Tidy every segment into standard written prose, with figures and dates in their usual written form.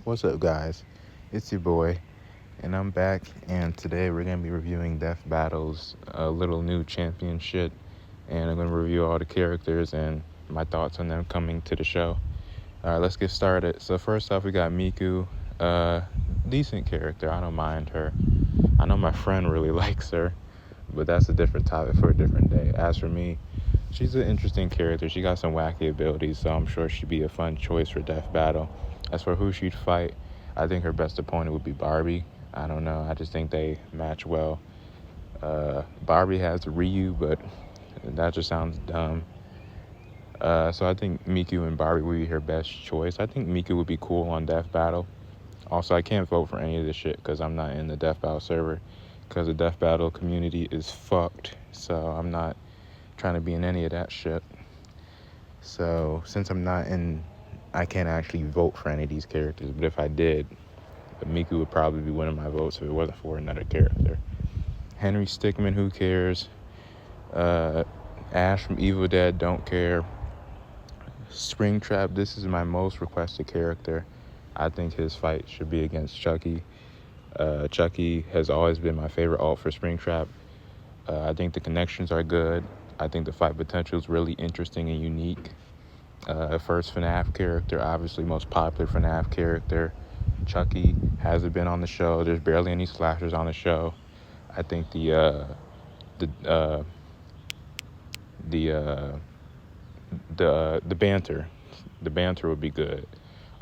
What's up, guys? It's your boy, and I'm back. And today we're gonna be reviewing Death Battle's little new championship, and I'm gonna review all the characters and my thoughts on them coming to the show. All right, let's get started. So first off, we got Miku, uh, decent character. I don't mind her. I know my friend really likes her, but that's a different topic for a different day. As for me, she's an interesting character. She got some wacky abilities, so I'm sure she'd be a fun choice for Death Battle. As for who she'd fight, I think her best opponent would be Barbie. I don't know. I just think they match well. Barbie has Ryu, but that just sounds dumb. So I think Miku and Barbie would be her best choice. I think Miku would be cool on Death Battle. Also, I can't vote for any of this shit because I'm not in the Death Battle server. Because the Death Battle community is fucked. So I'm not trying to be in any of that shit. So since I'm not in, I can't actually vote for any of these characters. But if I did, Miku would probably be winning my votes if it wasn't for another character. Henry Stickmin, who cares? Ash from Evil Dead, don't care. Springtrap, this is my most requested character. I think his fight should be against Chucky. Chucky has always been my favorite alt for Springtrap. I think the connections are good. I think the fight potential is really interesting and unique. First FNAF character, obviously most popular FNAF character. Chucky hasn't been on the show. There's barely any slashers on the show. I think the banter, the banter would be good.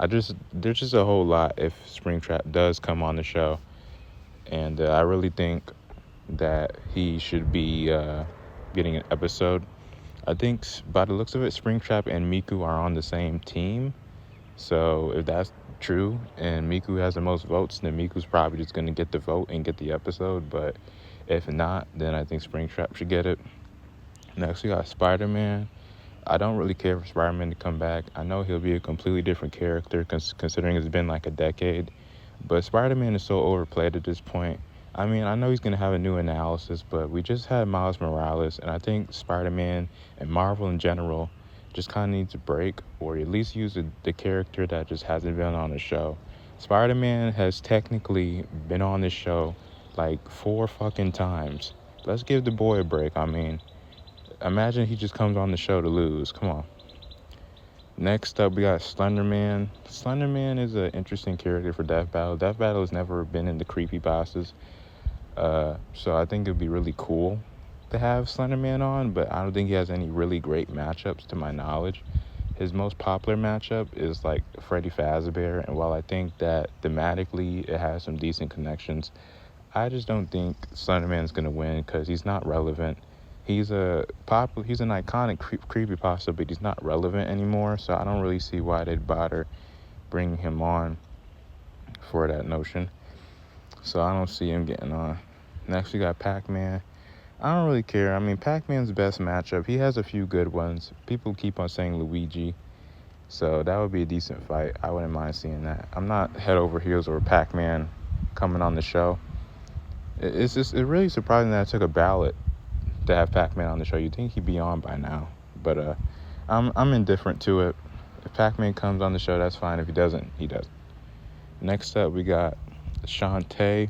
There's just a whole lot if Springtrap does come on the show, and I really think that he should be getting an episode. I think by the looks of it, Springtrap and Miku are on the same team. So if that's true and Miku has the most votes, then Miku's probably just going to get the vote and get the episode. But if not, then I think Springtrap should get it. Next, we got Spider-Man. I don't really care for Spider-Man to come back. I know he'll be a completely different character considering it's been like a decade. But Spider-Man is so overplayed at this point. I mean, I know he's going to have a new analysis, but we just had Miles Morales, and I think Spider-Man and Marvel in general just kind of needs a break, or at least use the character that just hasn't been on the show. Spider-Man has technically been on this show like 4 fucking times. Let's give the boy a break. I mean, imagine he just comes on the show to lose. Come on. Next up, we got Slenderman. Slenderman is an interesting character for Death Battle. Death Battle has never been in the creepy bosses. So I think it would be really cool to have Slenderman on, but I don't think he has any really great matchups to my knowledge. His most popular matchup is like Freddy Fazbear, and while I think that thematically it has some decent connections, I just don't think Slenderman's going to win because he's not relevant. He's an iconic creepypasta, but he's not relevant anymore, so I don't really see why they'd bother bringing him on for that notion. So I don't see him getting on. Next, we got Pac-Man. I don't really care. I mean, Pac-Man's best matchup, he has a few good ones. People keep on saying Luigi, so that would be a decent fight. I wouldn't mind seeing that. I'm not head over heels over Pac-Man coming on the show. It's really surprising that I took a ballot to have Pac-Man on the show. You'd think he'd be on by now, but I'm indifferent to it. If Pac-Man comes on the show, that's fine. If he doesn't, he doesn't. Next up, we got Shantae.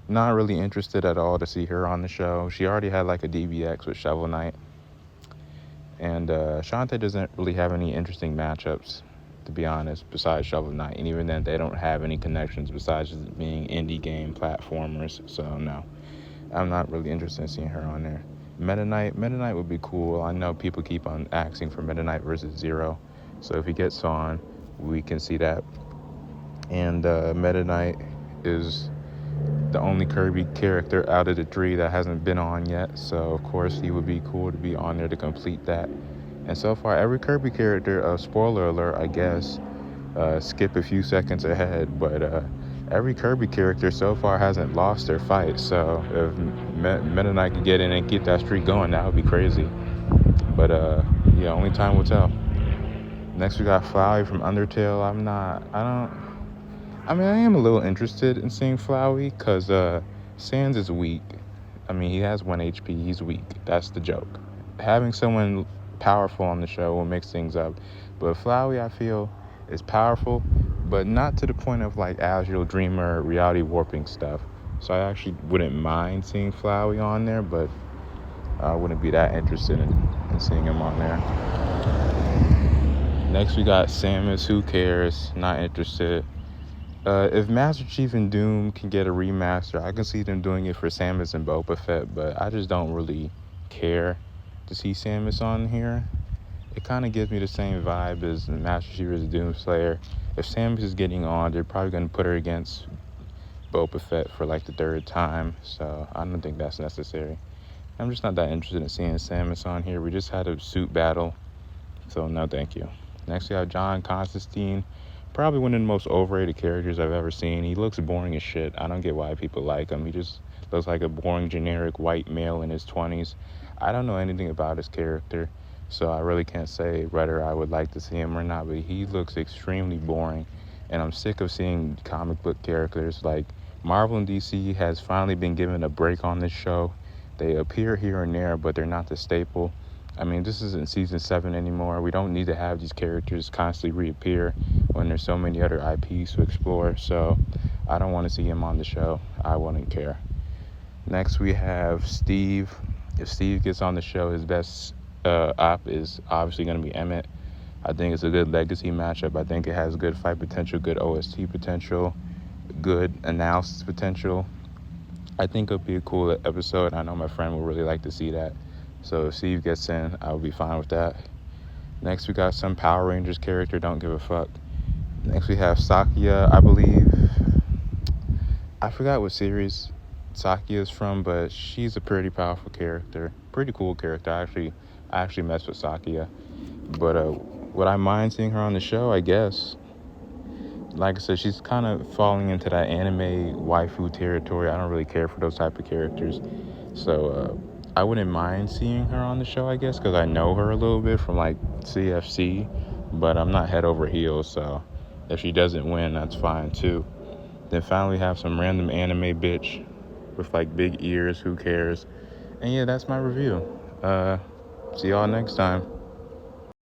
Not really interested at all to see her on the show. She already had like a DBX with Shovel Knight, and Shantae doesn't really have any interesting matchups, to be honest, besides Shovel Knight. And even then, they don't have any connections besides just being indie game platformers. So no, I'm not really interested in seeing her on there. Meta Knight would be cool. I know people keep on asking for Meta Knight versus Zero, so if he gets on, we can see that. And Meta Knight is the only Kirby character out of the 3 that hasn't been on yet, so of course he would be cool to be on there to complete that. And so far, every Kirby character, spoiler alert, I guess, skip a few seconds ahead, but every Kirby character so far hasn't lost their fight, so if Meta Knight could get in and keep that streak going, that would be crazy. But yeah, only time will tell. Next we got Flowey from Undertale. I am a little interested in seeing Flowey because Sans is weak. I mean, he has 1 HP, he's weak. That's the joke. Having someone powerful on the show will mix things up. But Flowey, I feel, is powerful, but not to the point of like Astral Dreamer reality warping stuff. So I actually wouldn't mind seeing Flowey on there, but I wouldn't be that interested in seeing him on there. Next we got Samus. Who cares? Not interested. If Master Chief and Doom can get a remaster, I can see them doing it for Samus and Boba Fett, but I just don't really care to see Samus on here. It kind of gives me the same vibe as Master Chief as Doomslayer. If Samus is getting on, they're probably going to put her against Boba Fett for like the third time, so I don't think that's necessary. I'm just not that interested in seeing Samus on here. We just had a suit battle, so no thank you. Next we have John Constantine. Probably one of the most overrated characters I've ever seen. He looks boring as shit. I don't get why people like him. He just looks like a boring, generic white male in his 20s. I don't know anything about his character, so I really can't say whether I would like to see him or not, but he looks extremely boring, and I'm sick of seeing comic book characters. Like, Marvel and DC has finally been given a break on this show. They appear here and there, but they're not the staple. I mean, this isn't season 7 anymore. We don't need to have these characters constantly reappear when there's so many other IPs to explore. So I don't want to see him on the show. I wouldn't care. Next we have Steve. If Steve gets on the show, his best op is obviously going to be Emmett. I think it's a good legacy matchup. I think it has good fight potential, good OST potential, good analysis potential. I think it'll be a cool episode. I know my friend will really like to see that. So if Steve gets in, I'll be fine with that. Next, we got some Power Rangers character, don't give a fuck. Next, we have Sakia, I believe. I forgot what series Sakia is from, but she's a pretty powerful character. Pretty cool character. I actually mess with Sakia. But would I mind seeing her on the show? I guess. Like I said, she's kind of falling into that anime waifu territory. I don't really care for those type of characters. So, I wouldn't mind seeing her on the show, I guess, because I know her a little bit from like CFC, but I'm not head over heels, so if she doesn't win, that's fine too. Then finally have some random anime bitch with like big ears, who cares? And yeah, that's my review. See y'all next time.